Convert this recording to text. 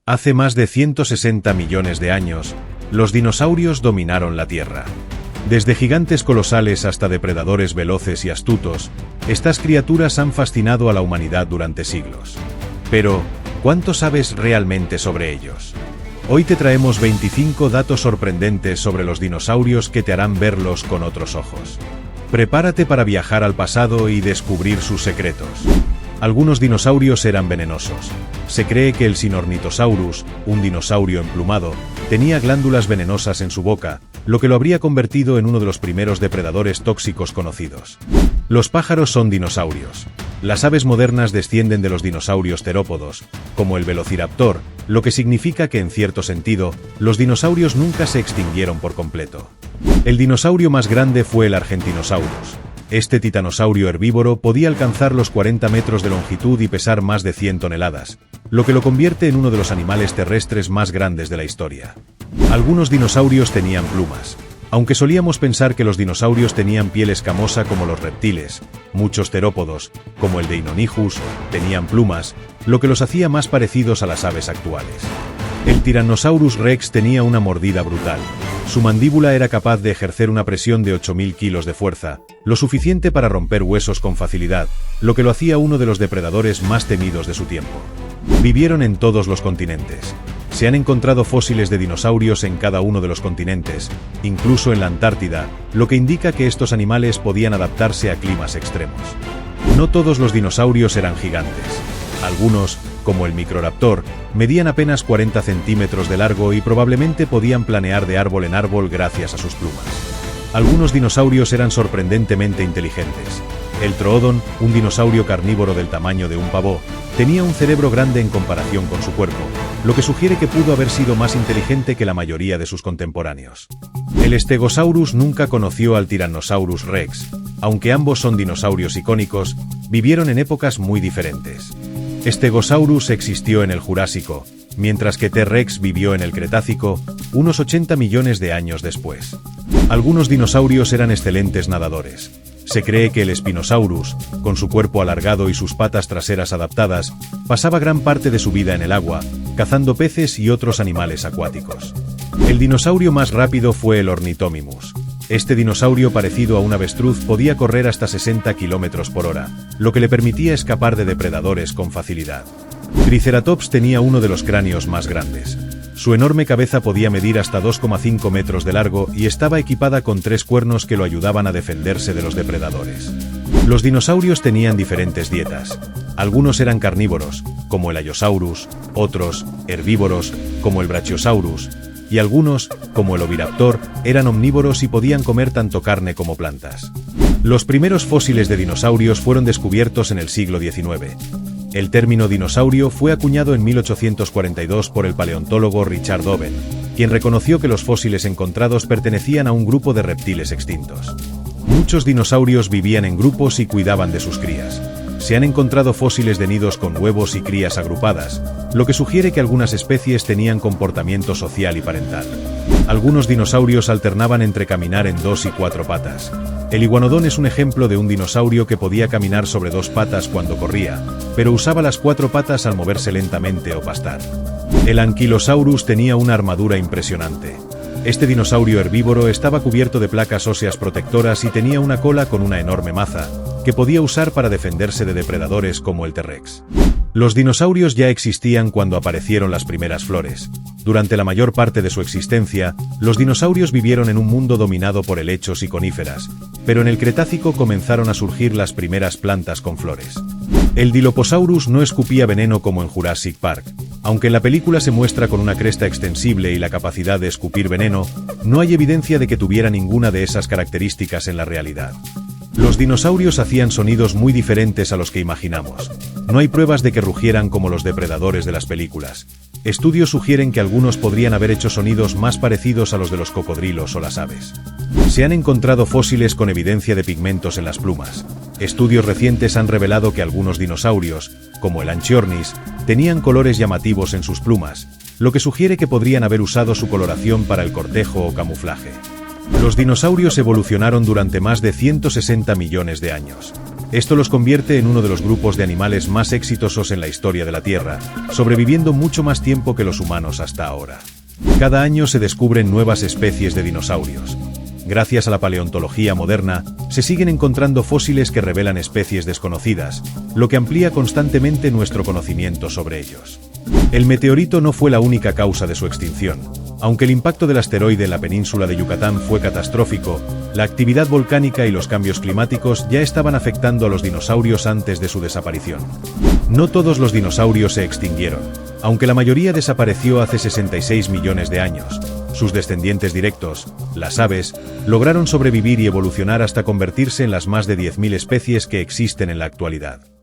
Hace más de 160 millones de años, los dinosaurios dominaron la Tierra. Desde gigantes colosales hasta depredadores veloces y astutos, estas criaturas han fascinado a la humanidad durante siglos. Pero, ¿cuánto sabes realmente sobre ellos? Hoy te traemos 25 datos sorprendentes sobre los dinosaurios que te harán verlos con otros ojos. Prepárate para viajar al pasado y descubrir sus secretos. Algunos dinosaurios eran venenosos. Se cree que el Sinornithosaurus, un dinosaurio emplumado, tenía glándulas venenosas en su boca, lo que lo habría convertido en uno de los primeros depredadores tóxicos conocidos. Los pájaros son dinosaurios. Las aves modernas descienden de los dinosaurios terópodos, como el Velociraptor, lo que significa que en cierto sentido, los dinosaurios nunca se extinguieron por completo. El dinosaurio más grande fue el Argentinosaurus. Este titanosaurio herbívoro podía alcanzar los 40 metros de longitud y pesar más de 100 toneladas, lo que lo convierte en uno de los animales terrestres más grandes de la historia. Algunos dinosaurios tenían plumas. Aunque solíamos pensar que los dinosaurios tenían piel escamosa como los reptiles, muchos terópodos, como el Deinonychus, tenían plumas, lo que los hacía más parecidos a las aves actuales. El Tyrannosaurus Rex tenía una mordida brutal. Su mandíbula era capaz de ejercer una presión de 8.000 kilos de fuerza, lo suficiente para romper huesos con facilidad, lo que lo hacía uno de los depredadores más temidos de su tiempo. Vivieron en todos los continentes. Se han encontrado fósiles de dinosaurios en cada uno de los continentes, incluso en la Antártida, lo que indica que estos animales podían adaptarse a climas extremos. No todos los dinosaurios eran gigantes. Algunos, como el Microraptor, medían apenas 40 centímetros de largo y probablemente podían planear de árbol en árbol gracias a sus plumas. Algunos dinosaurios eran sorprendentemente inteligentes. El Troodon, un dinosaurio carnívoro del tamaño de un pavó, tenía un cerebro grande en comparación con su cuerpo, lo que sugiere que pudo haber sido más inteligente que la mayoría de sus contemporáneos. El Stegosaurus nunca conoció al Tyrannosaurus Rex. Aunque ambos son dinosaurios icónicos, vivieron en épocas muy diferentes. Stegosaurus existió en el Jurásico, mientras que T-Rex vivió en el Cretácico, unos 80 millones de años después. Algunos dinosaurios eran excelentes nadadores. Se cree que el Spinosaurus, con su cuerpo alargado y sus patas traseras adaptadas, pasaba gran parte de su vida en el agua, cazando peces y otros animales acuáticos. El dinosaurio más rápido fue el Ornithomimus. Este dinosaurio parecido a un avestruz podía correr hasta 60 km por hora, lo que le permitía escapar de depredadores con facilidad. Triceratops tenía uno de los cráneos más grandes. Su enorme cabeza podía medir hasta 2,5 metros de largo y estaba equipada con 3 cuernos que lo ayudaban a defenderse de los depredadores. Los dinosaurios tenían diferentes dietas. Algunos eran carnívoros, como el Allosaurus, otros, herbívoros, como el Brachiosaurus, y algunos, como el Oviraptor, eran omnívoros y podían comer tanto carne como plantas. Los primeros fósiles de dinosaurios fueron descubiertos en el siglo XIX. El término dinosaurio fue acuñado en 1842 por el paleontólogo Richard Owen, quien reconoció que los fósiles encontrados pertenecían a un grupo de reptiles extintos. Muchos dinosaurios vivían en grupos y cuidaban de sus crías. Se han encontrado fósiles de nidos con huevos y crías agrupadas, lo que sugiere que algunas especies tenían comportamiento social y parental. Algunos dinosaurios alternaban entre caminar en 2 y 4 patas. El Iguanodon es un ejemplo de un dinosaurio que podía caminar sobre 2 patas cuando corría, pero usaba las 4 patas al moverse lentamente o pastar. El Ankylosaurus tenía una armadura impresionante. Este dinosaurio herbívoro estaba cubierto de placas óseas protectoras y tenía una cola con una enorme maza, que podía usar para defenderse de depredadores como el T-Rex. Los dinosaurios ya existían cuando aparecieron las primeras flores. Durante la mayor parte de su existencia, los dinosaurios vivieron en un mundo dominado por helechos y coníferas, pero en el Cretácico comenzaron a surgir las primeras plantas con flores. El Dilophosaurus no escupía veneno como en Jurassic Park. Aunque en la película se muestra con una cresta extensible y la capacidad de escupir veneno, no hay evidencia de que tuviera ninguna de esas características en la realidad. Los dinosaurios hacían sonidos muy diferentes a los que imaginamos. No hay pruebas de que rugieran como los depredadores de las películas. Estudios sugieren que algunos podrían haber hecho sonidos más parecidos a los de los cocodrilos o las aves. Se han encontrado fósiles con evidencia de pigmentos en las plumas. Estudios recientes han revelado que algunos dinosaurios, como el Anchiornis, tenían colores llamativos en sus plumas, lo que sugiere que podrían haber usado su coloración para el cortejo o camuflaje. Los dinosaurios evolucionaron durante más de 160 millones de años. Esto los convierte en uno de los grupos de animales más exitosos en la historia de la Tierra, sobreviviendo mucho más tiempo que los humanos hasta ahora. Cada año se descubren nuevas especies de dinosaurios. Gracias a la paleontología moderna, se siguen encontrando fósiles que revelan especies desconocidas, lo que amplía constantemente nuestro conocimiento sobre ellos. El meteorito no fue la única causa de su extinción. Aunque el impacto del asteroide en la península de Yucatán fue catastrófico, la actividad volcánica y los cambios climáticos ya estaban afectando a los dinosaurios antes de su desaparición. No todos los dinosaurios se extinguieron. Aunque la mayoría desapareció hace 66 millones de años, sus descendientes directos, las aves, lograron sobrevivir y evolucionar hasta convertirse en las más de 10.000 especies que existen en la actualidad.